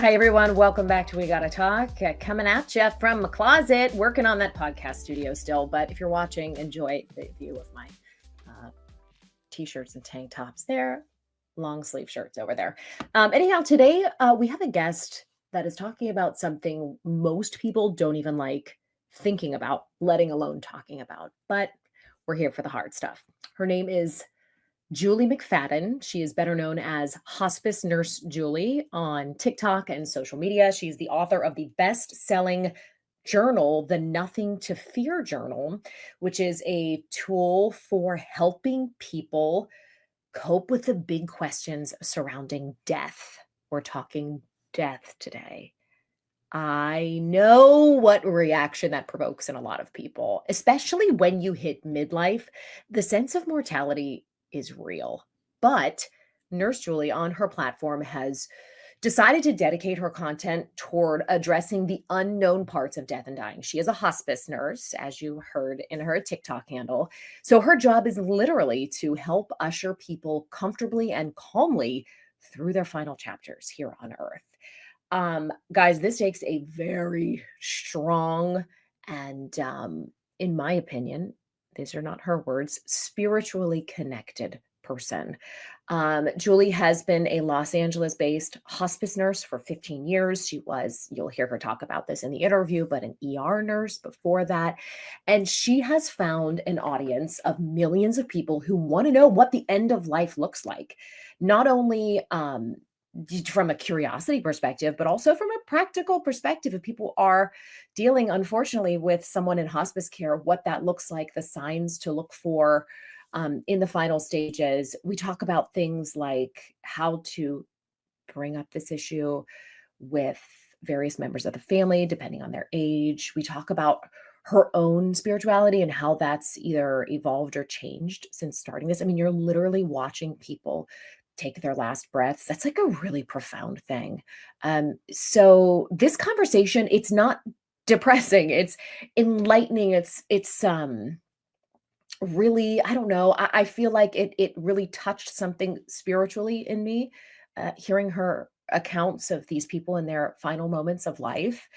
Hi, everyone. Welcome back to We Gotta Talk. Coming at you from my closet, working on that podcast studio still. But if you're watching, enjoy the view of my t-shirts and tank tops there, long sleeve shirts over there. Anyhow, today we have a guest that is talking about something most people don't even like thinking about, letting alone talking about. But we're here for the hard stuff. Her name is Julie McFadden. She is better known as Hospice Nurse Julie on TikTok and social media. She's the author of the best-selling journal, the Nothing to Fear Journal, which is a tool for helping people cope with the big questions surrounding death. We're talking death today. I know what reaction that provokes in a lot of people, especially when you hit midlife. The sense of mortality is real. But Nurse Julie on her platform has decided to dedicate her content toward addressing the unknown parts of death and dying. She is a hospice nurse, as you heard in her TikTok handle. So her job is literally to help usher people comfortably and calmly through their final chapters here on Earth. Guys, this takes a very strong and, in my opinion, these are not her words, spiritually connected person. Julie has been a Los Angeles-based hospice nurse for 15 years. She was, you'll hear her talk about this in the interview, but an ER nurse before that. And she has found an audience of millions of people who want to know what the end of life looks like. Not only from a curiosity perspective, but also from a practical perspective. If people are dealing, unfortunately, with someone in hospice care, what that looks like, the signs to look for in the final stages. We talk about things like how to bring up this issue with various members of the family, depending on their age. We talk about her own spirituality and how that's either evolved or changed since starting this. I mean, you're literally watching people take their last breaths. That's like a really profound thing. So this conversation, it's not depressing, it's enlightening. It's really, I don't know. I feel like it really touched something spiritually in me, hearing her accounts of these people in their final moments of life.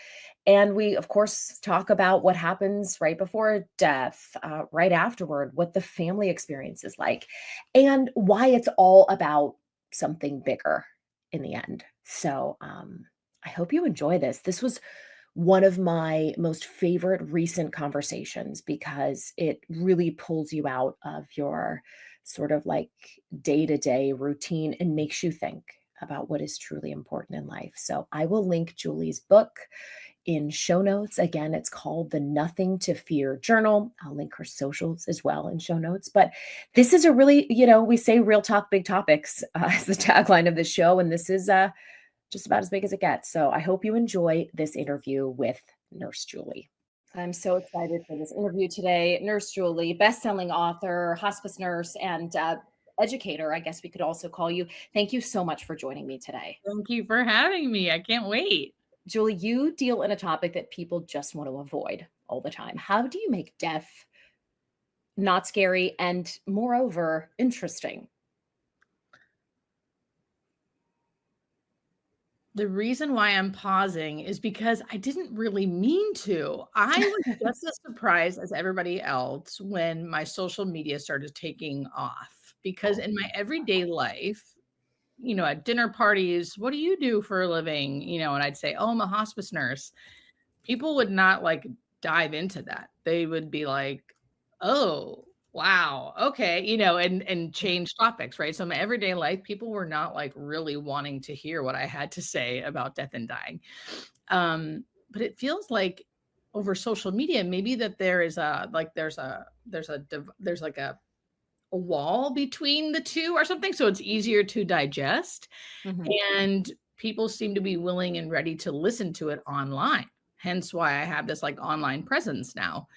And we, of course, talk about what happens right before death, right afterward, what the family experience is like, and why it's all about something bigger in the end. So I hope you enjoy this. This was one of my most favorite recent conversations because it really pulls you out of your sort of like day-to-day routine and makes you think about what is truly important in life. So I will link Julie's book in show notes. Again, it's called the Nothing to Fear Journal. I'll link her socials as well in show notes. But this is a really, we say real talk, big topics as the tagline of the show. And this is just about as big as it gets. So I hope you enjoy this interview with Nurse Julie. I'm so excited for this interview today. Nurse Julie, best-selling author, hospice nurse, and educator, I guess we could also call you. Thank you so much for joining me today. Thank you for having me. I can't wait. Julie, you deal in a topic that people just want to avoid all the time. How do you make death not scary and, moreover, interesting? The reason why I'm pausing is because I didn't really mean to. I was just as surprised as everybody else when my social media started taking off, because in my everyday life, at dinner parties, what do you do for a living? And I'd say, oh, I'm a hospice nurse. People would not like dive into that. They would be like, oh, wow, okay, and change topics, right? So in my everyday life, people were not like really wanting to hear what I had to say about death and dying. But it feels like over social media, maybe that there is there's like a wall between the two or something, so it's easier to digest. Mhm. And people seem to be willing and ready to listen to it online, hence why I have this like online presence now.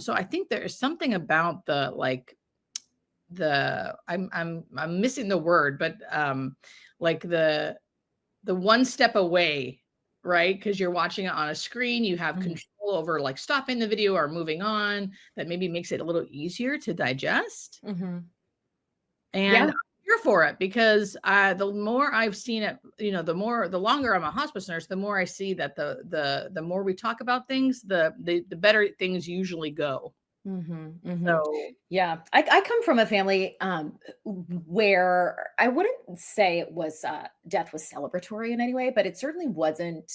So I think there is something about I'm missing the word, but like the one step away, right? Because you're watching it on a screen, you have Mhm. control over like stopping the video or moving on. That maybe makes it a little easier to digest. Mhm. And Yeah. I'm here for it because the more I've seen it, the longer I'm a hospice nurse, the more I see that the more we talk about things, the better things usually go. So Yeah, I come from a family where I wouldn't say it was death was celebratory in any way, but it certainly wasn't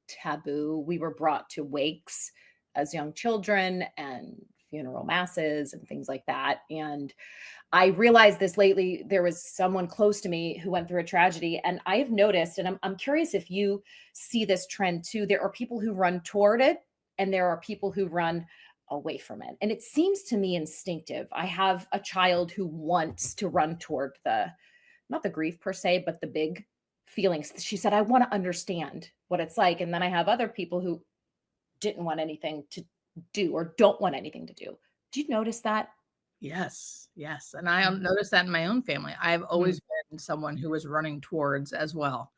taboo. We were brought to wakes as young children and funeral masses and things like that. And I realized this lately. There was someone close to me who went through a tragedy, and I have noticed, and I'm curious if you see this trend too. There are people who run toward it, and there are people who run away from it. And it seems to me instinctive. I have a child who wants to run toward not the grief per se, but the big feelings. She said, I want to understand what it's like. And then I have other people who didn't want anything to do or don't want anything to do. Do you notice that? yes, yes. And I noticed that in my own family. I've Mm, always been someone who was running towards as well.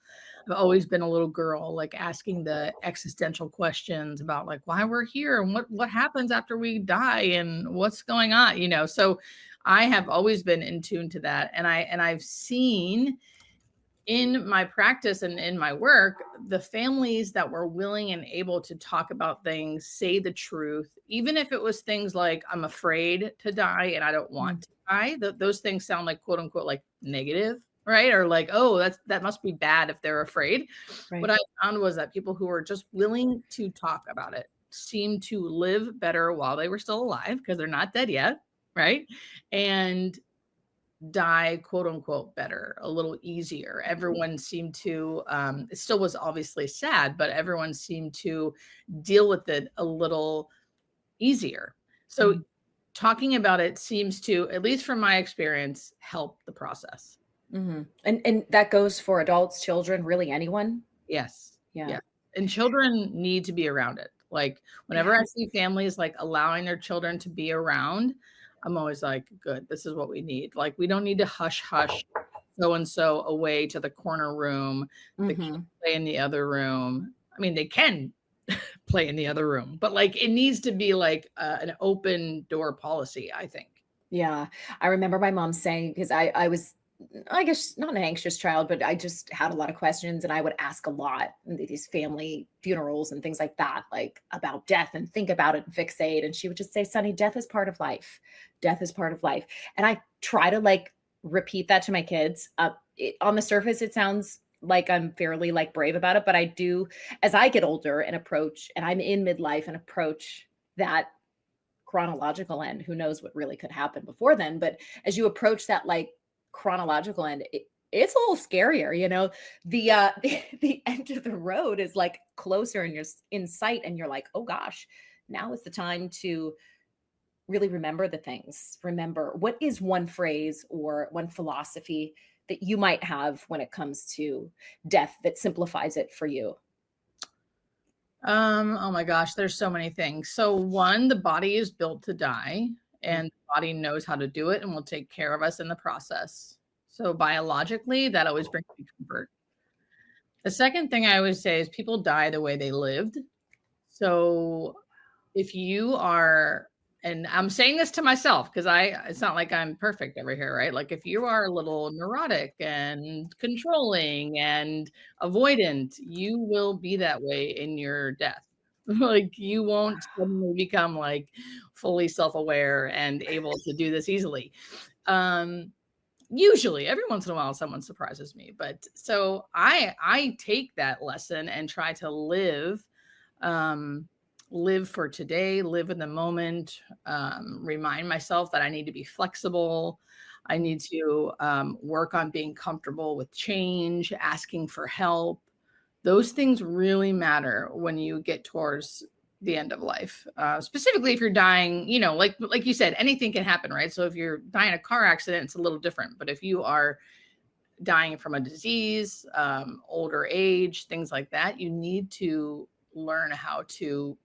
I've always been a little girl, like asking the existential questions about like why we're here and what happens after we die and what's going on, So I have always been in tune to that. And I've seen in my practice and in my work, the families that were willing and able to talk about things, say the truth, even if it was things like, I'm afraid to die and I don't want mm, to die, those things sound like quote unquote, like negative, right? Or like, oh, that must be bad if they're afraid. What right. I found was that people who were just willing to talk about it seemed to live better while they were still alive because they're not dead yet, right? And die quote unquote better, a little easier. Everyone seemed to it still was obviously sad, but everyone seemed to deal with it a little easier. So Mm, talking about it seems to, at least from my experience, help the process. And that goes for adults, children, really anyone. Yes. Yeah. Yeah. And children need to be around it. Like whenever Yeah. I see families like allowing their children to be around, I'm always like, good, this is what we need. Like we don't need to hush so and so away to the corner room. The kids hmm play in the other room. I mean, they can play in the other room, but like it needs to be like an open door policy, I think. Yeah. I remember my mom saying, because I was, I guess, not an anxious child, but I just had a lot of questions and I would ask a lot in these family funerals and things like that, like about death and think about it and fixate. And she would just say, Sonny, death is part of life. Death is part of life. And I try to like repeat that to my kids. On the surface, it sounds like I'm fairly like brave about it, but I do, as I get older and approach, and I'm in midlife and approach that chronological end, who knows what really could happen before then. But as you approach that like chronological end, it's a little scarier, the end of the road is like closer and you're in sight, and you're like, oh gosh, now is the time to really remember the things. Remember, what is one phrase or one philosophy that you might have when it comes to death that simplifies it for you? Oh my gosh, there's so many things. So one, the body is built to die Mm, and the body knows how to do it and will take care of us in the process. So biologically, that always brings me comfort. The second thing I always say is people die the way they lived. So if you are, and I'm saying this to myself because it's not like I'm perfect over here, right? Like if you are a little neurotic and controlling and avoidant, you will be that way in your death. Like you won't suddenly become like fully self-aware and able to do this easily. Um, Usually every once in a while someone surprises me, but so I take that lesson and try to um live for today, live in the moment, remind myself that I need to be flexible. I need to work on being comfortable with change, asking for help. Those things really matter when you get towards the end of life. Specifically, if you're dying, like you said, anything can happen, right? So if you're dying in a car accident, it's a little different. But if you are dying from a disease, older age, things like that, you need to learn how to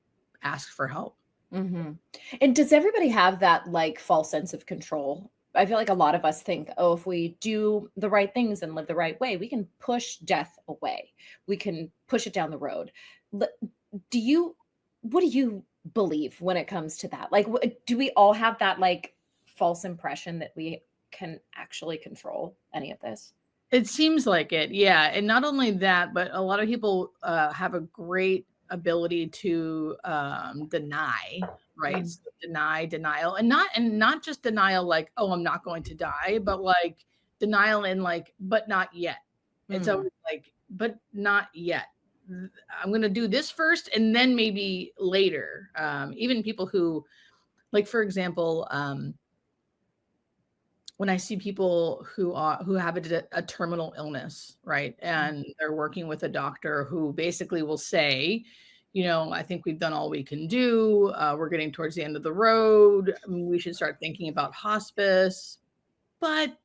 ask for help. hmm And does everybody have that like false sense of control? I feel like a lot of us think, oh, if we do the right things and live the right way, we can push death away. We can push it down the road. L- Do you, what do you believe when it comes to that? Like, do we all have that like false impression that we can actually control any of this. It seems like it, yeah. And not only that, but a lot of people have a great ability to deny, right? Mm. So denial, and not just denial like, oh, I'm not going to die, but like denial in like, but not yet. It's Mm. always like, but not yet. I'm going to do this first, and then maybe later. Even people who, like, for example, when I see people who have a terminal illness, right? And they're working with a doctor who basically will say, you know, I think we've done all we can do. We're getting towards the end of the road. I mean, we should start thinking about hospice. But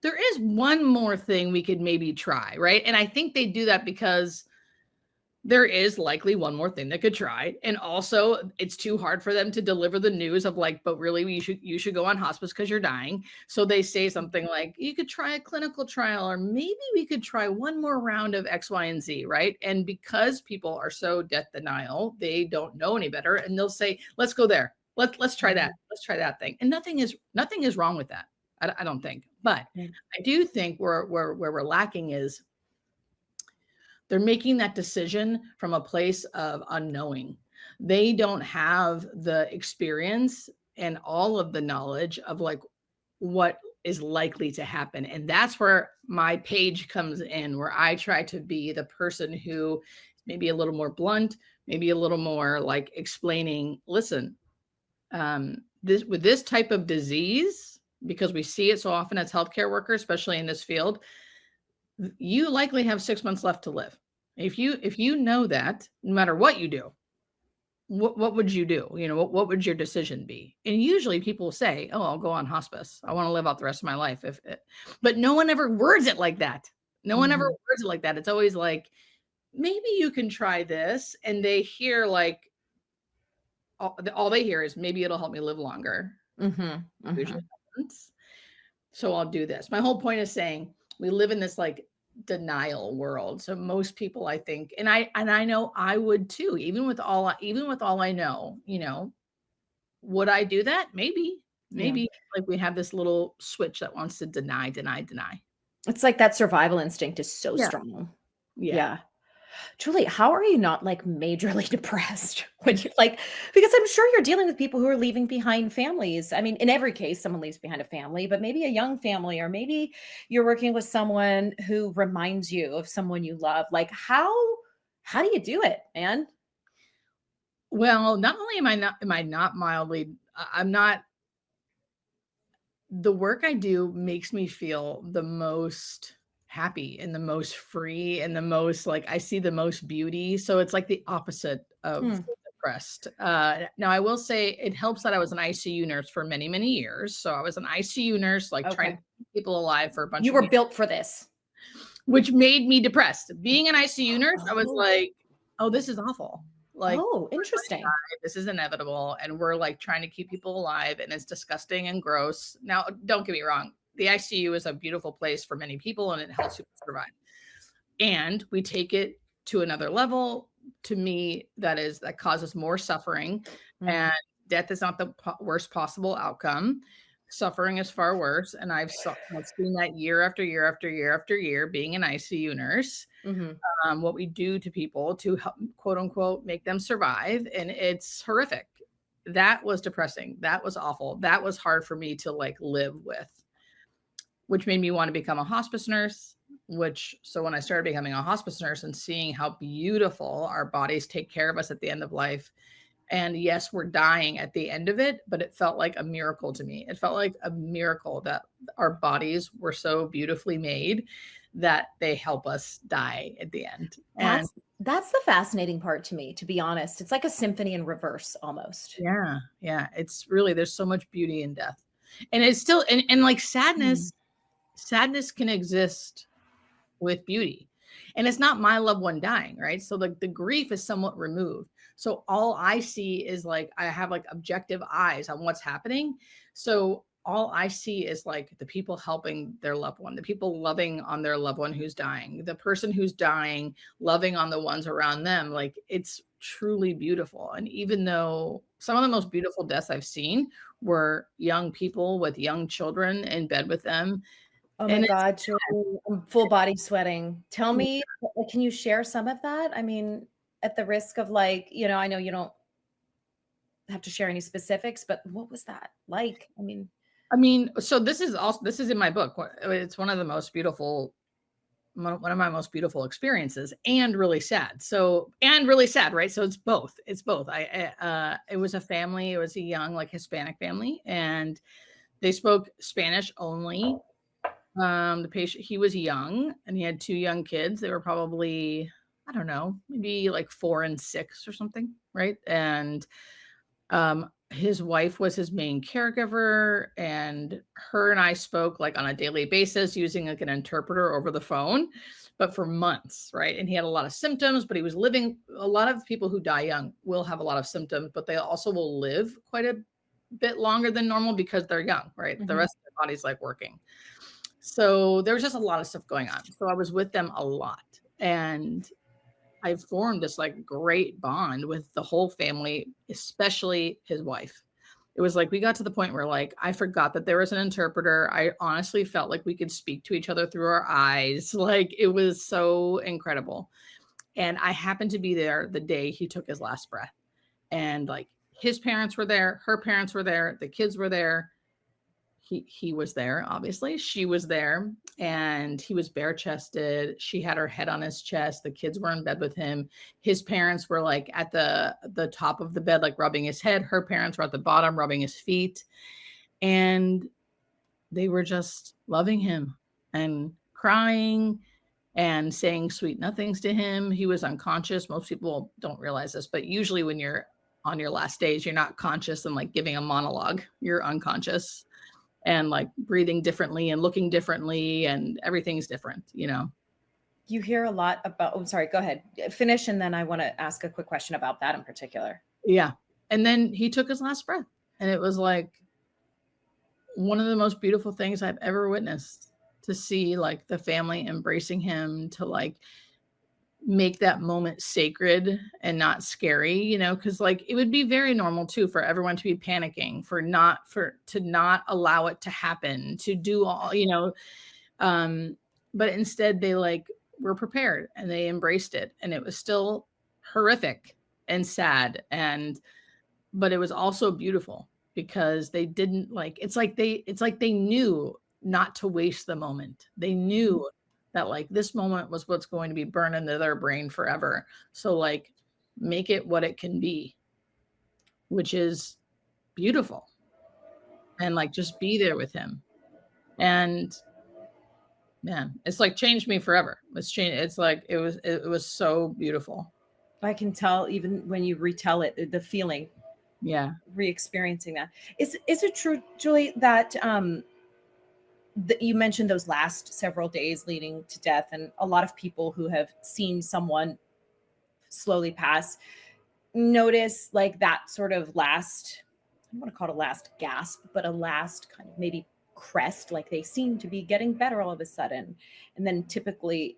there is one more thing we could maybe try, right? And I think they do that because there is likely one more thing they could try. And also it's too hard for them to deliver the news of like, but really you should go on hospice because you're dying. So they say something like, you could try a clinical trial, or maybe we could try one more round of X, Y, and Z, right? And because people are so death denial, they don't know any better. And they'll say, let's go there. Let's try that. Let's try that thing. And nothing is wrong with that. I don't think. But I do think where we're lacking is they're making that decision from a place of unknowing. They don't have the experience and all of the knowledge of like what is likely to happen. And that's where my page comes in, where I try to be the person who maybe a little more blunt, maybe a little more like explaining, listen, this with this type of disease, because we see it so often as healthcare workers, especially in this field, you likely have 6 months left to live. If you know that, no matter what you do, what would you do? You know, what would your decision be? And usually people will say, "Oh, I'll go on hospice. I want to live out the rest of my life." But no one ever words it like that. No one ever words it like that. It's always like, maybe you can try this, and they hear like all they hear is maybe it'll help me live longer. Usually happens. So I'll do this. My whole point is saying we live in this like denial world. So most people, I think, and I know I would too, even with all I know, you know, would I do that? Maybe, Yeah. like we have this little switch that wants to deny, deny, deny. It's like that survival instinct is so Yeah. strong. Yeah. Yeah. Julie, how are you not like majorly depressed when you like, because I'm sure you're dealing with people who are leaving behind families. I mean, in every case, someone leaves behind a family, but maybe a young family, or maybe you're working with someone who reminds you of someone you love. Like how do you do it, man? Well, not only am I not mildly, I'm not, the work I do makes me feel the most happy and the most free and the most like I see the most beauty. So it's like the opposite of depressed. Now I will say it helps that I was an ICU nurse for many, many years. So I was an ICU nurse, like trying to keep people alive for a bunch You of were years, built for this. which made me depressed. Being an ICU nurse, I was like, oh, this is awful. Like, Oh, interesting. this is inevitable, and we're like trying to keep people alive, and it's disgusting and gross. Now, don't get me wrong, the ICU is a beautiful place for many people, and it helps people survive. And we take it to another level. To me, that causes more suffering, and death is not the worst possible outcome. Suffering is far worse, and I've seen that year after year after year after year being an ICU nurse. What we do to people to help, quote unquote, make them survive. And it's horrific. That was depressing. That was awful. That was hard for me to like live with, which made me want to become a hospice nurse. So when I started becoming a hospice nurse and seeing how beautiful our bodies take care of us at the end of life, and yes, we're dying at the end of it, but it felt like a miracle to me. It felt like a miracle that our bodies were so beautifully made that they help us die at the end. And That's the fascinating part to me, to be honest. It's like a symphony in reverse almost. yeah, it's really, there's so much beauty in death. And it's still, and like sadness can exist with beauty. And it's not my loved one dying, right? So like the grief is somewhat removed. So all I see is like, I have like objective eyes on what's happening. So all I see is like the people helping their loved one, the people loving on their loved one who's dying, the person who's dying, loving on the ones around them. Like it's truly beautiful. And even though Some of the most beautiful deaths I've seen were young people with young children in bed with them, Oh my and it's God, Julie, I'm full body sweating. Tell me, like, can you share some of that? I mean, at the risk of like, I know you don't have to share any specifics, but what was that like? I mean, so this is in my book. It's one of the most beautiful one of my most beautiful experiences and really sad. So, and really sad, right? So it's both. It's both. It was a family, it was a young, like Hispanic family, and they spoke Spanish only. The patient, he was young and he had two young kids. They were probably, I don't know, maybe like 4 and 6 or something, right? And his wife was his main caregiver, and her and I spoke like on a daily basis using like an interpreter over the phone, but for months, right? And he had a lot of symptoms, but he was living. A lot of people who die young will have a lot of symptoms, but they also will live quite a bit longer than normal because they're young, right? The rest of their body's like working. So there was just a lot of stuff going on. So I was with them a lot, and I formed this like great bond with the whole family, especially his wife. It was like we got to the point where like I forgot that there was an interpreter. I honestly felt like we could speak to each other through our eyes. Like it was so incredible. And I happened to be there the day he took his last breath. And like his parents were there, her parents were there, the kids were there. He was there, obviously. She was there, and he was bare chested. She had her head on his chest. The kids were in bed with him. His parents were like at the top of the bed, like rubbing his head. Her parents were at the bottom, rubbing his feet. And they were just loving him and crying and saying sweet nothings to him. He was unconscious. Most people don't realize this, but usually when you're on your last days, you're not conscious and like giving a monologue. You're unconscious and like breathing differently and looking differently, and everything's different, you know? you hear a lot about, oh, sorry, go ahead. Finish, and then I want to ask a quick question about that in particular. Yeah. And then he took his last breath, and it was like one of the most beautiful things I've ever witnessed, to see like the family embracing him, to like make that moment sacred and not scary, you know, because like it would be very normal too for everyone to be panicking, to not allow it to happen, to do all, you know, but instead they like were prepared and they embraced it, and it was still horrific and sad, and but it was also beautiful because they didn't like, it's like they knew not to waste the moment. They knew that like this moment was what's going to be burned into their brain forever. So like make it what it can be, which is beautiful. And like just be there with him. And man, it's like changed me forever. It's like it was so beautiful. I can tell even when you retell it, the feeling, Yeah. re-experiencing that. Is it true, Julie, that that you mentioned those last several days leading to death, and a lot of people who have seen someone slowly pass notice like that sort of last, I don't want to call it a last gasp, but a last kind of maybe crest, like they seem to be getting better all of a sudden. And then typically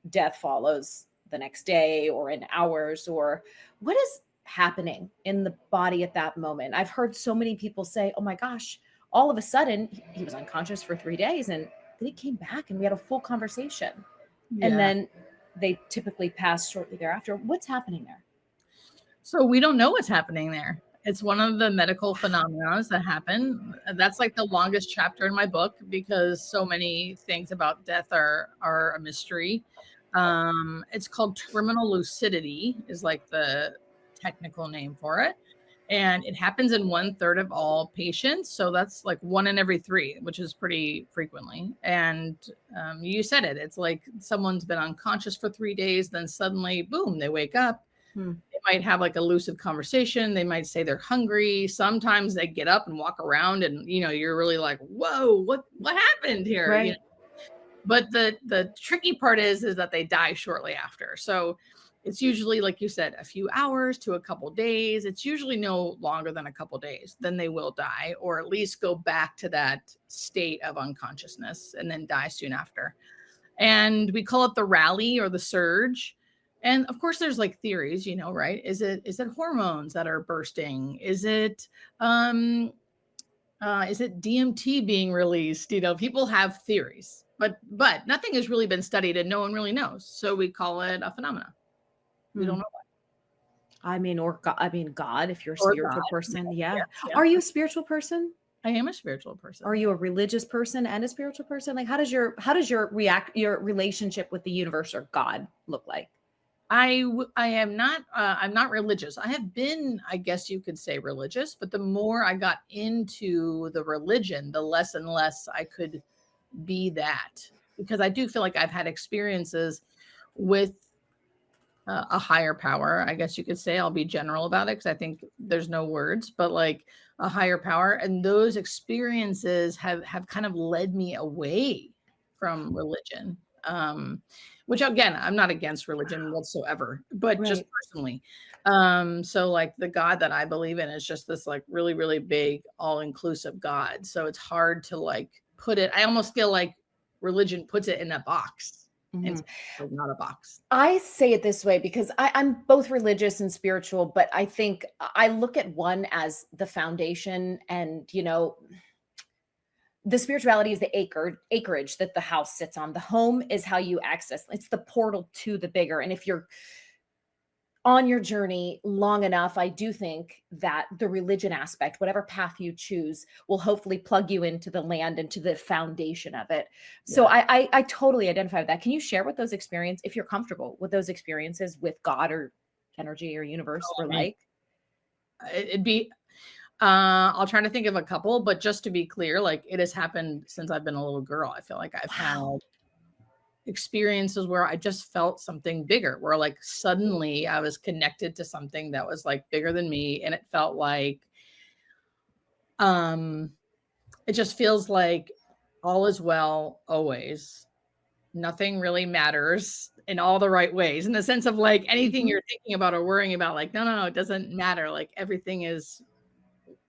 death follows the next day or in hours, or what is happening in the body at that moment? I've heard so many people say, oh my gosh, all of a sudden he was unconscious for 3 days and then he came back and we had a full conversation. And Yeah. then they typically pass shortly thereafter. What's happening there? So we don't know what's happening there. It's one of the medical phenomena that happen. That's like the longest chapter in my book because so many things about death are a mystery. It's called terminal lucidity, is like the technical name for it. And it happens in 1/3 of all patients. So that's like 1 in every 3, which is pretty frequently. And you said it. It's like someone's been unconscious for 3 days, then suddenly, boom, they wake up. They might have like a lucid conversation. They might say they're hungry. Sometimes they get up and walk around, and you know, you're really like, whoa, what happened here? Right. You know? But the tricky part is that they die shortly after. So it's usually, like you said, a few hours to a couple days. It's usually no longer than a couple days. Then they will die, or at least go back to that state of unconsciousness and then die soon after. And we call it the rally or the surge. And of course there's like theories, right? Is it hormones that are bursting? Is it DMT being released? People have theories, but nothing has really been studied and no one really knows. So we call it a phenomena. We don't know what. God, if you're a Or spiritual God. person. Yeah. Yeah. Are you a spiritual person? I am a spiritual person. Are you a religious person and a spiritual person? Like, how does your your relationship with the universe or God look like? I am not, I'm not religious. I have been, I guess you could say, religious, but the more I got into the religion, the less and less I could be that, because I do feel like I've had experiences with a higher power. I guess you could say, I'll be general about it because I think there's no words, but like a higher power. And those experiences have kind of led me away from religion. Which again, I'm not against religion whatsoever, but just Right. personally. So like the God that I believe in is just this like really, really big, all-inclusive God. So it's hard to like put it. I almost feel like religion puts it in a box and Mhm. it's like not a box. I say it this way because I'm both religious and spiritual, but I think I look at one as the foundation, and the spirituality is the acreage that the house sits on. The home is how you access. It's the portal to the bigger. And if you're on your journey long enough, I do think that the religion aspect, whatever path you choose, will hopefully plug you into the land and to the foundation of it. So Yeah. I totally identify with that. Can you share what those experiences, if you're comfortable with those experiences with God or energy or universe, I were mean, like? it'd be, I'll try to think of a couple, but just to be clear, like it has happened since I've been a little girl. I feel like I've had Wow. experiences where I just felt something bigger, where like suddenly I was connected to something that was like bigger than me. And it felt like, um, it just feels like all is well always. Nothing really matters in all the right ways, in the sense of like anything Mhm. you're thinking about or worrying about, like, no, it doesn't matter. Like everything is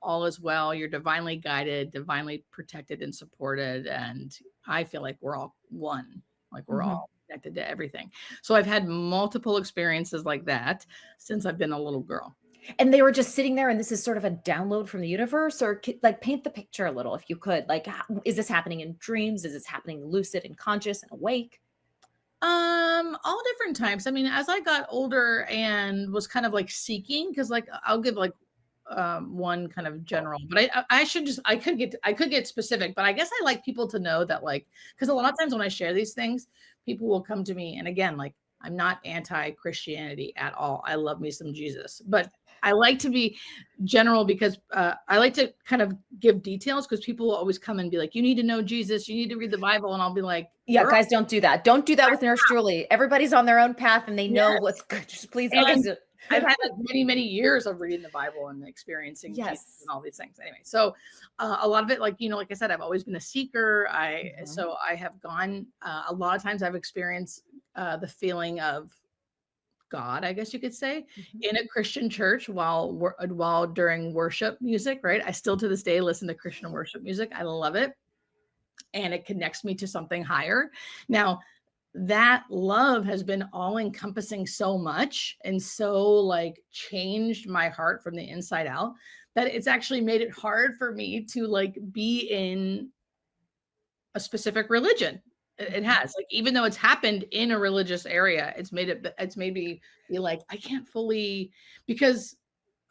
all is well. You're divinely guided, divinely protected and supported. And I feel like we're all one, like we're Mhm. all connected to everything. So I've had multiple experiences like that since I've been a little girl. And they were just sitting there, and this is sort of a download from the universe, or like paint the picture a little, if you could. Like, is this happening in dreams? Is this happening lucid and conscious and awake? All different types. I mean, as I got older and was kind of like seeking, because like I'll give like one kind of general, but I should just I could get specific, but I guess I like people to know that like, because a lot of times when I share these things, people will come to me, and again, like I'm not anti-Christianity at all. I love me some Jesus, but I like to be general because I like to kind of give details, because people will always come and be like, you need to know Jesus, you need to read the Bible, and I'll be like, Yeah, girl, guys, don't do that. Don't do that with Nurse Julie. Everybody's on their own path, and they know what's yes. good. Just please, okay. And So, I've had like many, many years of reading the Bible and experiencing Jesus yes. and all these things. Anyway, so a lot of it, like like I said, I've always been a seeker. Mhm. So I have gone. A lot of times I've experienced the feeling of God, I guess you could say, Mhm. in a Christian church while during worship music. Right, I still to this day listen to Christian worship music. I love it, and it connects me to something higher. Now, that love has been all encompassing so much and so like changed my heart from the inside out, that it's actually made it hard for me to like be in a specific religion. It Mhm. has, like, even though it's happened in a religious area, it's made me be like, I can't fully, because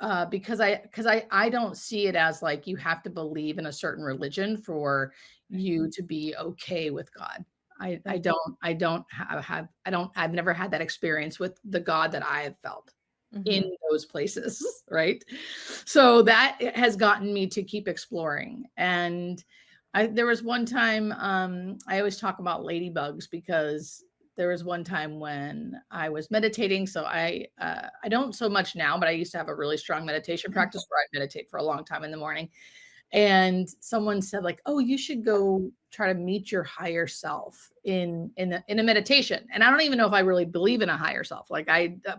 I don't see it as like you have to believe in a certain religion for Right. you to be okay with God. Right. I've never had that experience with the God that I have felt in Mhm. those places, right? So that has gotten me to keep exploring. And there was one time, I always talk about ladybugs, because there was one time when I was meditating. So I don't so much now, but I used to have a really strong meditation practice where I meditate for a long time in the morning. And someone said like, "Oh, you should go try to meet your higher self in a meditation." And I don't even know if I really believe in a higher self. Like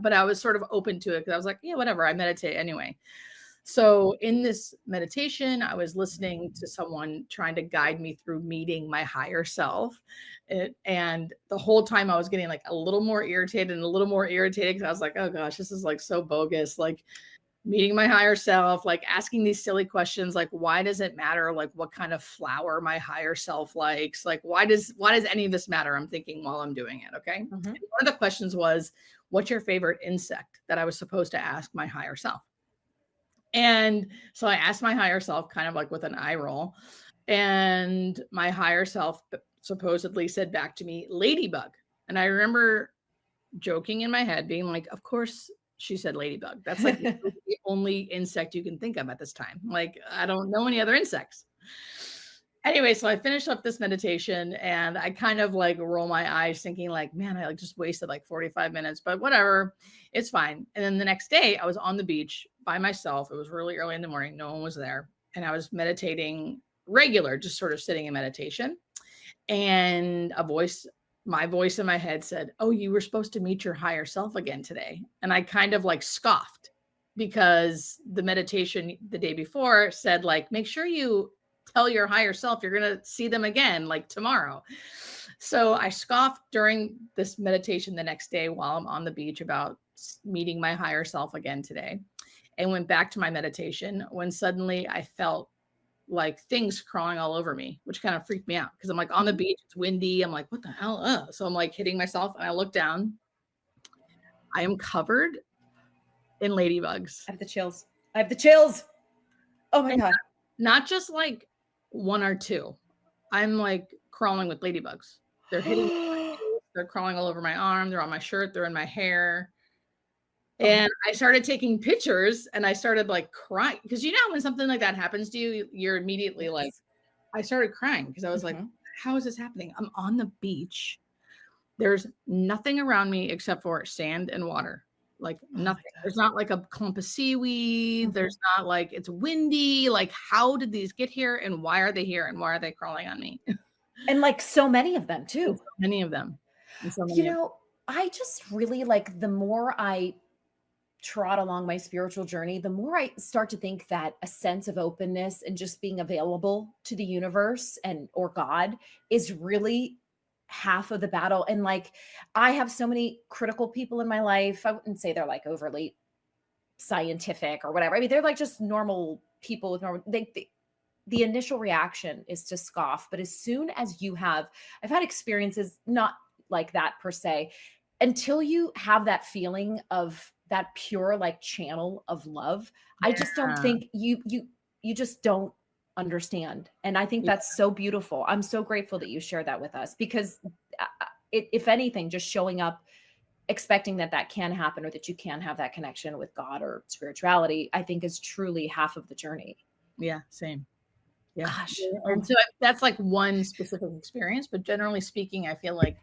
but I was sort of open to it because I was like, "Yeah, whatever. I meditate anyway." So in this meditation, I was listening to someone trying to guide me through meeting my higher self. And the whole time I was getting like a little more irritated and a little more irritated because I was like, oh gosh, this is like so bogus. Like meeting my higher self, like asking these silly questions, like why does it matter? Like what kind of flower my higher self likes? Like why does any of this matter? I'm thinking while I'm doing it. Okay. Mhm. And one of the questions was, what's your favorite insect that I was supposed to ask my higher self? And so I asked my higher self kind of like with an eye roll, and my higher self supposedly said back to me, ladybug. And I remember joking in my head, being like, of course she said ladybug. That's like the only insect you can think of at this time. Like, I don't know any other insects. Anyway, so I finished up this meditation and I kind of like roll my eyes thinking like, man, I like just wasted like 45 minutes, but whatever, it's fine. And then the next day I was on the beach by myself. It was really early in the morning. No one was there. And I was meditating regular, just sort of sitting in meditation. And my voice in my head said, oh, you were supposed to meet your higher self again today. And I kind of like scoffed because the meditation the day before said like, make sure you tell your higher self you're going to see them again like tomorrow. So I scoffed during this meditation the next day while I'm on the beach about meeting my higher self again today, and went back to my meditation when suddenly I felt like things crawling all over me, which kind of freaked me out because I'm like on the beach, it's windy. I'm like, what the hell? So I'm like hitting myself and I look down. I am covered in ladybugs. I have the chills. I have the chills. Oh my God. Not just like one or two. I'm like crawling with ladybugs. They're hitting me. They're crawling all over my arm. They're on my shirt. They're in my hair. And I started taking pictures and I started like crying because you know, when something like that happens to you, you're immediately like, I started crying because I was like, how is this happening? I'm on the beach. There's nothing around me except for sand and water. Like nothing. There's not like a clump of seaweed. There's not like, it's windy. Like, how did these get here and why are they here and why are they crawling on me? And like so many of them too. So many of them. You know, I just really like, the more I trot along my spiritual journey, the more I start to think that a sense of openness and just being available to the universe or God is really half of the battle. And like, I have so many critical people in my life. I wouldn't say they're like overly scientific or whatever. I mean, they're like just normal people with normal, the initial reaction is to scoff. But as soon as I've had experiences not like that per se, until you have that feeling of that pure like channel of love, I just don't think you just don't understand. And I think that's so beautiful. I'm so grateful that you shared that with us because if anything, just showing up expecting that can happen or that you can have that connection with God or spirituality, I think is truly half of the journey. Yeah, same. Yeah. Gosh. And so that's like one specific experience, but generally speaking, I feel like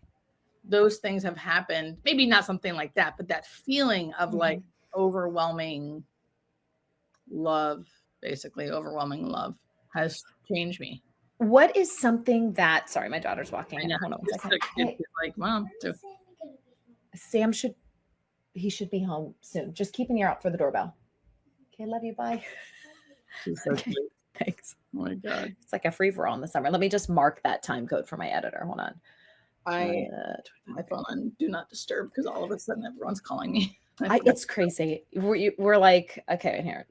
those things have happened, maybe not something like that, but that feeling of like overwhelming love, basically overwhelming love has changed me. What is something that, sorry, my daughter's walking in. Hold on one second. Hey. Like, Mom, Sam should be home soon. Just keep an ear out for the doorbell. Okay, love you. Bye. She's so cute. Thanks. Oh my God. It's like a free for all in the summer. Let me just mark that time code for my editor. Hold on. I my phone on do not disturb because all of a sudden everyone's calling me. It's crazy. We're like, okay, here,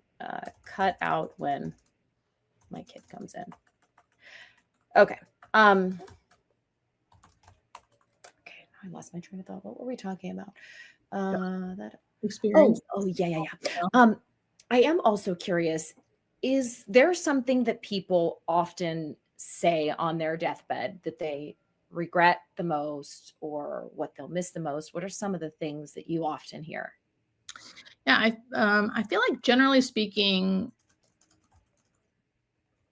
cut out when my kid comes in. Okay. Okay. I lost my train of thought. What were we talking about? That experience. Oh, yeah. I am also curious. Is there something that people often say on their deathbed that they regret the most or what they'll miss the most? What are some of the things that you often hear? Yeah, I feel like generally speaking,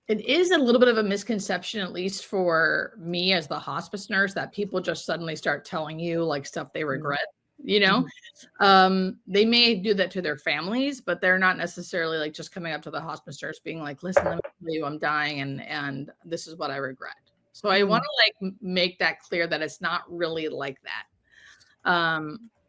it is a little bit of a misconception, at least for me as the hospice nurse, that people just suddenly start telling you like stuff they regret. You know, they may do that to their families, but they're not necessarily like just coming up to the hospice nurse being like, listen, let me tell you, I'm dying and this is what I regret. So I want to like make that clear that it's not really like that.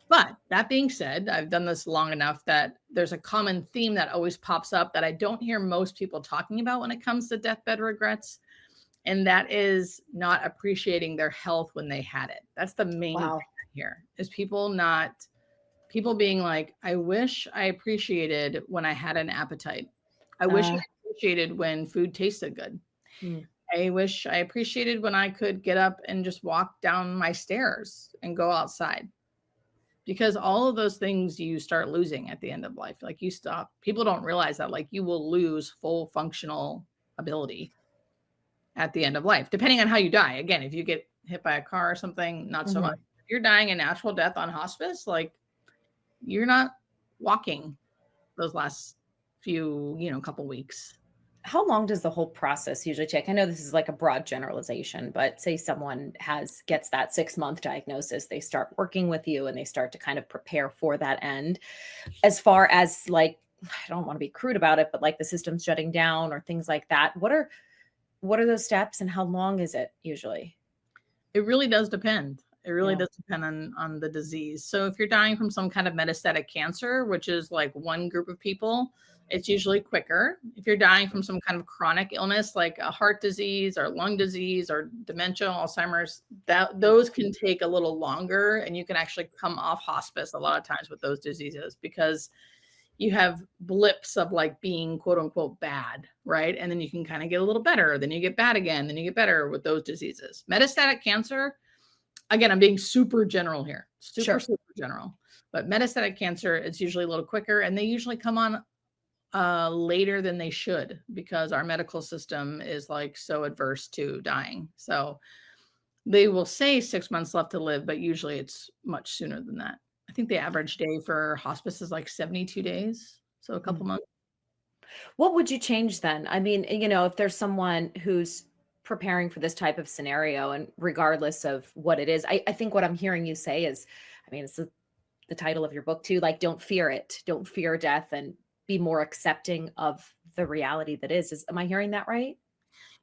But that being said, I've done this long enough that there's a common theme that always pops up that I don't hear most people talking about when it comes to deathbed regrets. And that is not appreciating their health when they had it. That's the main thing Wow. I hear, is people being like, I wish I appreciated when I had an appetite. I wish I appreciated when food tasted good. Mm. I wish I appreciated when I could get up and just walk down my stairs and go outside. Because all of those things you start losing at the end of life. Like, you stop, people don't realize that, like, you will lose full functional ability at the end of life, depending on how you die. Again, if you get hit by a car or something, not so much. If you're dying a natural death on hospice, like, you're not walking those last few, couple weeks. How long does the whole process usually take? I know this is like a broad generalization, but say someone gets that 6-month diagnosis, they start working with you and they start to kind of prepare for that end. As far as, like, I don't want to be crude about it, but like the system shutting down or things like that, what are those steps and how long is it usually? It really does depend. It really does depend on the disease. So if you're dying from some kind of metastatic cancer, which is like one group of people, it's usually quicker. If you're dying from some kind of chronic illness, like a heart disease or lung disease or dementia, Alzheimer's, those can take a little longer, and you can actually come off hospice a lot of times with those diseases, because you have blips of like being quote unquote bad, right? And then you can kind of get a little better, then you get bad again, then you get better with those diseases. Metastatic cancer, again, I'm being super general here, super general, but metastatic cancer, it's usually a little quicker, and they usually come on later than they should, because our medical system is like so adverse to dying. So they will say 6 months left to live, but usually it's much sooner than that. I think the average day for hospice is like 72 days. So a couple months. What would you change then? I mean, if there's someone who's preparing for this type of scenario, and regardless of what it is, I think what I'm hearing you say is, I mean, it's the title of your book too, like, don't fear it, don't fear death, and be more accepting of the reality that is. Am I hearing that right?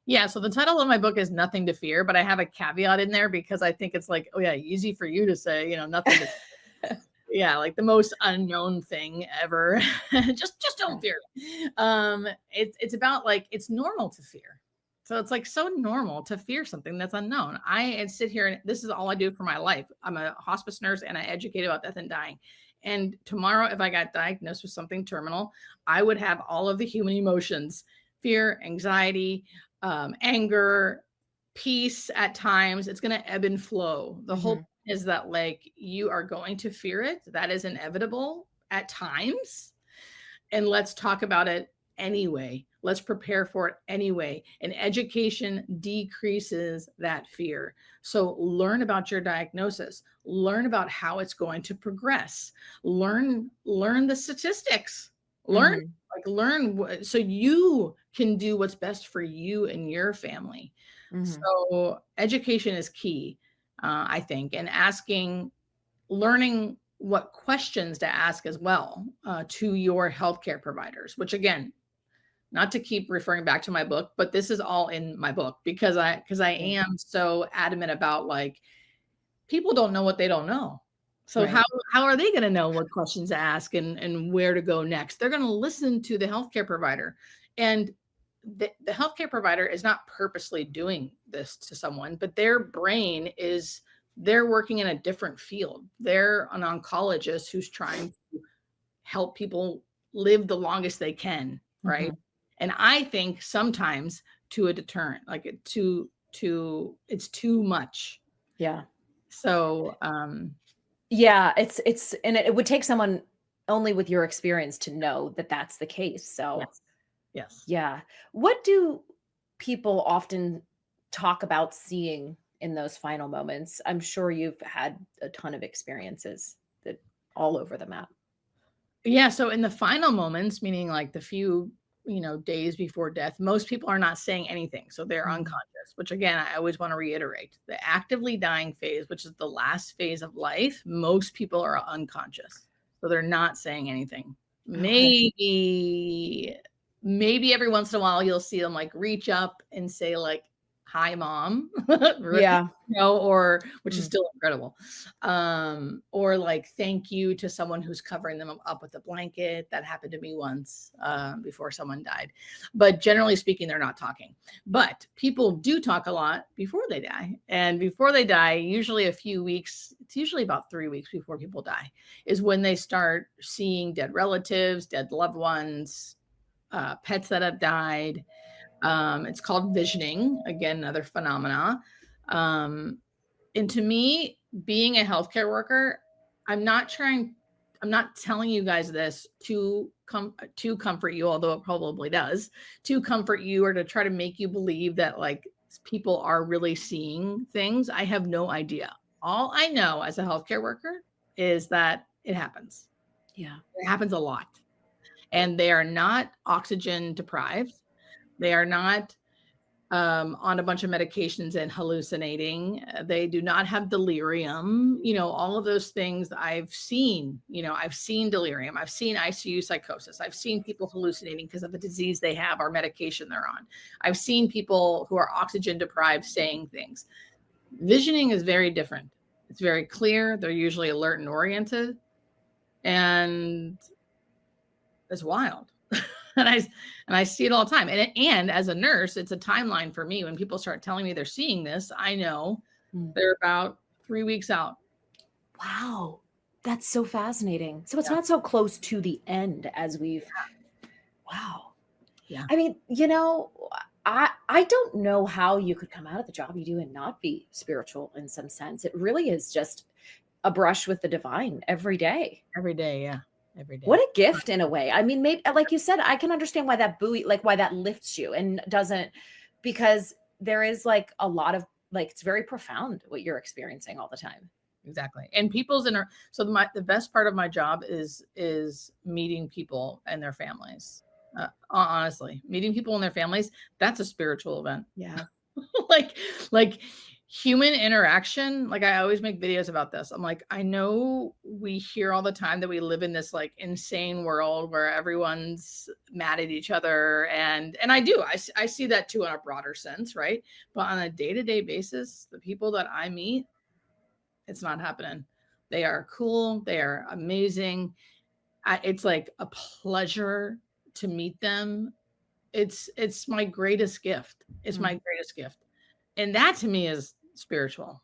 Yeah. So the title of my book is Nothing to Fear, but I have a caveat in there because I think it's like, oh yeah, easy for you to say, nothing to yeah, like the most unknown thing ever. just don't fear. It's about, like, it's normal to fear. So it's like so normal to fear something that's unknown. I sit here and this is all I do for my life. I'm a hospice nurse and I educate about death and dying. And tomorrow, if I got diagnosed with something terminal, I would have all of the human emotions: fear, anxiety, anger, peace at times. It's going to ebb and flow. The whole point is that, like, you are going to fear it. That is inevitable at times. And let's talk about it anyway. Let's prepare for it anyway. And education decreases that fear. So learn about your diagnosis, learn about how it's going to progress, learn the statistics, learn so you can do what's best for you and your family. So education is key, I think, and learning what questions to ask as well to your healthcare providers, which, again, not to keep referring back to my book, but this is all in my book because I am so adamant about, like, people don't know what they don't know. So how are they going to know what questions to ask and where to go next? They're going to listen to the healthcare provider, and the healthcare provider is not purposely doing this to someone, but their brain is, they're working in a different field. They're an oncologist who's trying to help people live the longest they can, right? And I think sometimes to a deterrent, like it's too much. Yeah. So, yeah, and it would take someone only with your experience to know that that's the case. So, yes. Yeah. What do people often talk about seeing in those final moments? I'm sure you've had a ton of experiences that all over the map. Yeah. So in the final moments, meaning like the few, days before death, most people are not saying anything. So they're unconscious, which, again, I always want to reiterate: the actively dying phase, which is the last phase of life, most people are unconscious. So they're not saying anything. Maybe every once in a while you'll see them like reach up and say, like, hi mom, Yeah. or which is Mm. still incredible. Or like thank you to someone who's covering them up with a blanket. That happened to me once before someone died. But generally speaking, they're not talking. But people do talk a lot before they die. And before they die, usually a few weeks, it's usually about 3 weeks before people die, is when they start seeing dead relatives, dead loved ones, pets that have died. It's called visioning, again, another phenomena. Um, and to me, being a healthcare worker, I'm not telling you guys this to comfort you, although it probably does, to comfort you or to try to make you believe that like people are really seeing things. I have no idea. All I know as a healthcare worker is that it happens. Yeah. It happens a lot. And they are not oxygen deprived. They are not on a bunch of medications and hallucinating. They do not have delirium. All of those things I've seen. I've seen delirium. I've seen ICU psychosis. I've seen people hallucinating because of a disease they have or medication they're on. I've seen people who are oxygen deprived saying things. Visioning is very different. It's very clear. They're usually alert and oriented. And it's wild. and I see it all the time. And as a nurse, it's a timeline for me. When people start telling me they're seeing this, I know they're about 3 weeks out. Wow. That's so fascinating. So it's not so close to the end as we've. Wow. Yeah. I mean, I don't know how you could come out of the job you do and not be spiritual in some sense. It really is just a brush with the divine every day. Every day. Yeah. Every day. What a gift in a way. I mean, maybe like you said, I can understand why that buoy, like why that lifts you and doesn't, because there is like a lot of like, it's very profound what you're experiencing all the time. Exactly. And so the best part of my job is meeting people and their families. Honestly, meeting people and their families, that's a spiritual event. Yeah. like human interaction. Like I always make videos about this. I'm like, I know we hear all the time that we live in this like insane world where everyone's mad at each other. And I do, I see that too in a broader sense. Right. But on a day-to-day basis, the people that I meet, it's not happening. They are cool. They are amazing. It's like a pleasure to meet them. It's my greatest gift. It's my greatest gift. And that to me is spiritual.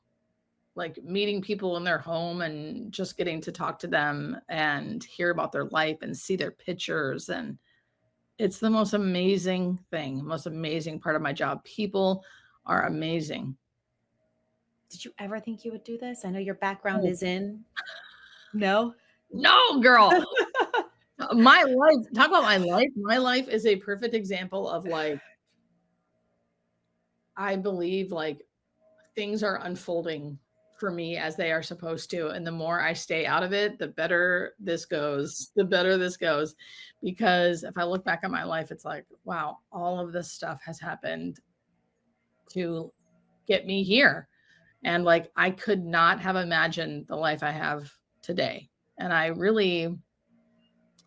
Like meeting people in their home and just getting to talk to them and hear about their life and see their pictures. And it's the most amazing thing, most amazing part of my job. People are amazing. Did you ever think you would do this? I know your background is in. No, girl. My life, talk about my life. My life is a perfect example of like, I believe like things are unfolding for me as they are supposed to. And the more I stay out of it, the better this goes, Because if I look back at my life, it's like, wow, all of this stuff has happened to get me here. And like, I could not have imagined the life I have today. And I really,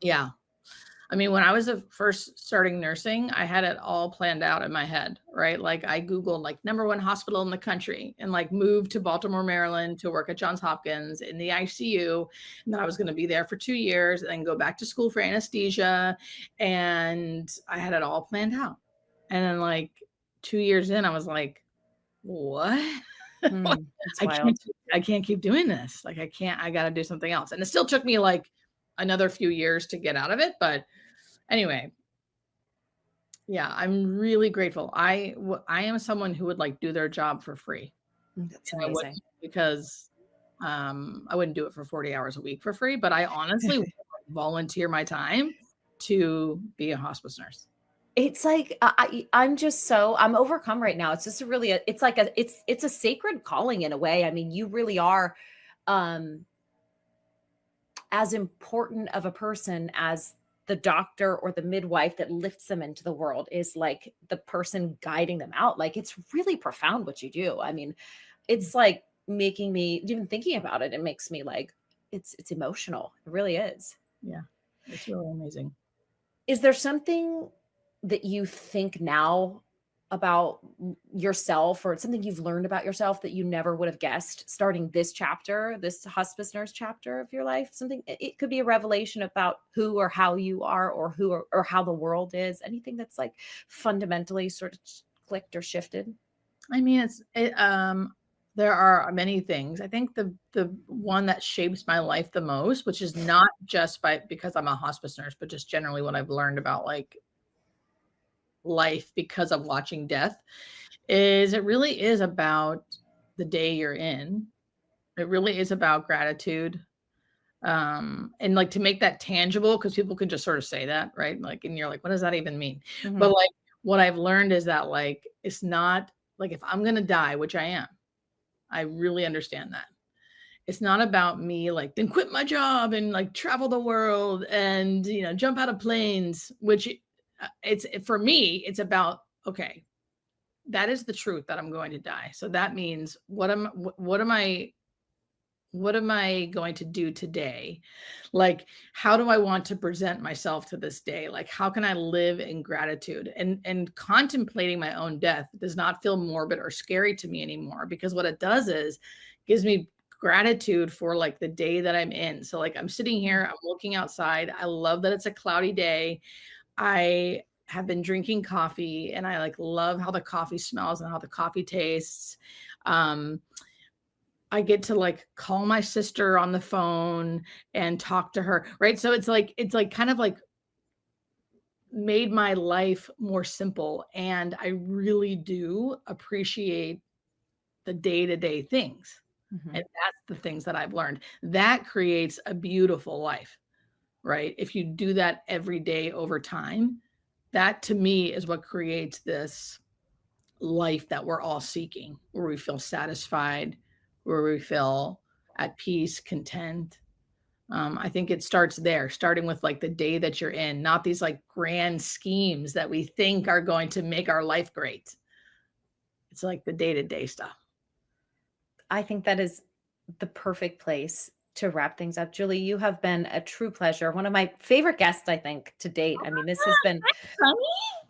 yeah. I mean, when I was first starting nursing, I had it all planned out in my head, right? Like I Googled like #1 hospital in the country and like moved to Baltimore, Maryland to work at Johns Hopkins in the ICU. And then I was going to be there for 2 years and then go back to school for anesthesia. And I had it all planned out. And then like 2 years in, I was like, what? I can't keep doing this. Like I got to do something else. And it still took me like another few years to get out of it. But anyway, yeah, I'm really grateful. I am someone who would like do their job for free. That's amazing. Because I wouldn't do it for 40 hours a week for free, but I honestly would volunteer my time to be a hospice nurse. It's like I'm overcome right now. It's just it's a sacred calling in a way. I mean, you really are as important of a person as the doctor or the midwife that lifts them into the world is like the person guiding them out. Like it's really profound what you do. I mean, it's like making me, even thinking about it, it makes me like, it's emotional. It really is. Yeah, it's really amazing. Is there something that you think now about yourself, or something you've learned about yourself that you never would have guessed starting this chapter, this hospice nurse chapter of your life? Something, it could be a revelation about who or how you are, or or how the world is. Anything that's like fundamentally sort of clicked or shifted? I mean, there are many things. I think the one that shapes my life the most, which is not just because I'm a hospice nurse, but just generally what I've learned about like life because of watching death, is it really is about the day you're in. It really is about gratitude. And like to make that tangible, because people can just sort of say that, right? Like, and you're like, what does that even mean? But Mhm. like what I've learned is that like it's not like, if I'm gonna die, which I am, I really understand that. It's not about me like, then quit my job and like travel the world and, jump out of planes, which it's for me, it's about, okay, that is the truth that I'm going to die. So that means what am I going to do today? Like, how do I want to present myself to this day? Like, how can I live in gratitude? And contemplating my own death does not feel morbid or scary to me anymore, because what it does is gives me gratitude for like the day that I'm in. So like I'm sitting here, I'm looking outside. I love that it's a cloudy day. I have been drinking coffee and I like love how the coffee smells and how the coffee tastes. Um, I get to like call my sister on the phone and talk to her, right? So it's like kind of like made my life more simple, and I really do appreciate the day-to-day things. And Mhm. that's the things that I've learned. That creates a beautiful life, right? If you do that every day over time, that to me is what creates this life that we're all seeking, where we feel satisfied, where we feel at peace, content. I think it starts there, starting with like the day that you're in, not these like grand schemes that we think are going to make our life great. It's like the day to day stuff. I think that is the perfect place to wrap things up. Julie, you have been a true pleasure. One of my favorite guests, I think, to date. I mean, this has been,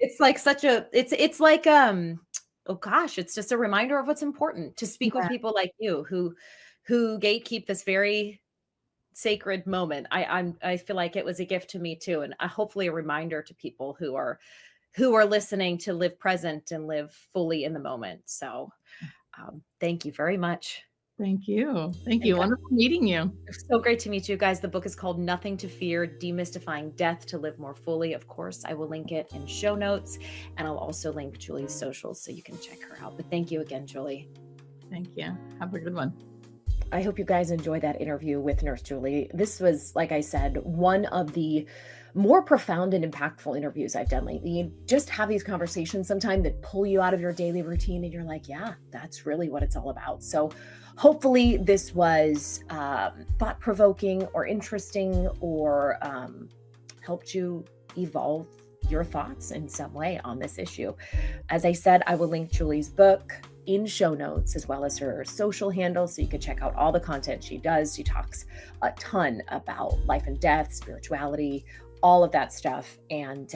it's like such a, it's like, oh gosh, it's just a reminder of what's important to speak with Yeah. people like you who gatekeep this very sacred moment. I feel like it was a gift to me too, and hopefully a reminder to people who are listening to live present and live fully in the moment. So, thank you very much. Thank you. Thank And you. Wonderful meeting you. so great to meet you guys. The book is called Nothing to Fear: Demystifying Death to Live More Fully. Of course, I will link it in show notes, and I'll also link Julie's socials so you can check her out. But thank you again, Julie. Thank you. Have a good one. I hope you guys enjoyed that interview with Nurse Julie. This was, like I said, one of the more profound and impactful interviews I've done lately. You just have these conversations sometimes that pull you out of your daily routine, and you're like, yeah, that's really what it's all about. So hopefully this was thought-provoking or interesting, or helped you evolve your thoughts in some way on this issue. As I said, I will link Julie's book in show notes, as well as her social handles, so you can check out all the content she does. She talks a ton about life and death, spirituality, all of that stuff. And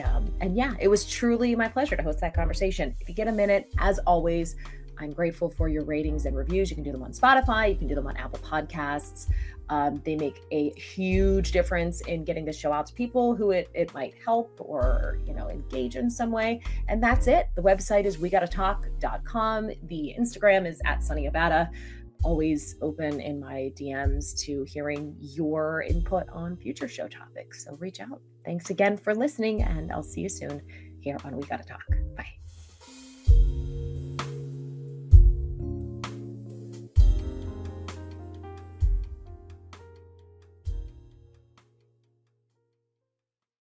yeah, it was truly my pleasure to host that conversation. If you get a minute, as always, I'm grateful for your ratings and reviews. You can do them on Spotify. You can do them on Apple Podcasts. They make a huge difference in getting the show out to people who it might help, or, engage in some way. And that's it. The website is wegottotalk.com. The Instagram is @sunnyabata. Always open in my DMs to hearing your input on future show topics. So reach out. Thanks again for listening, and I'll see you soon here on We Gotta Talk. Bye.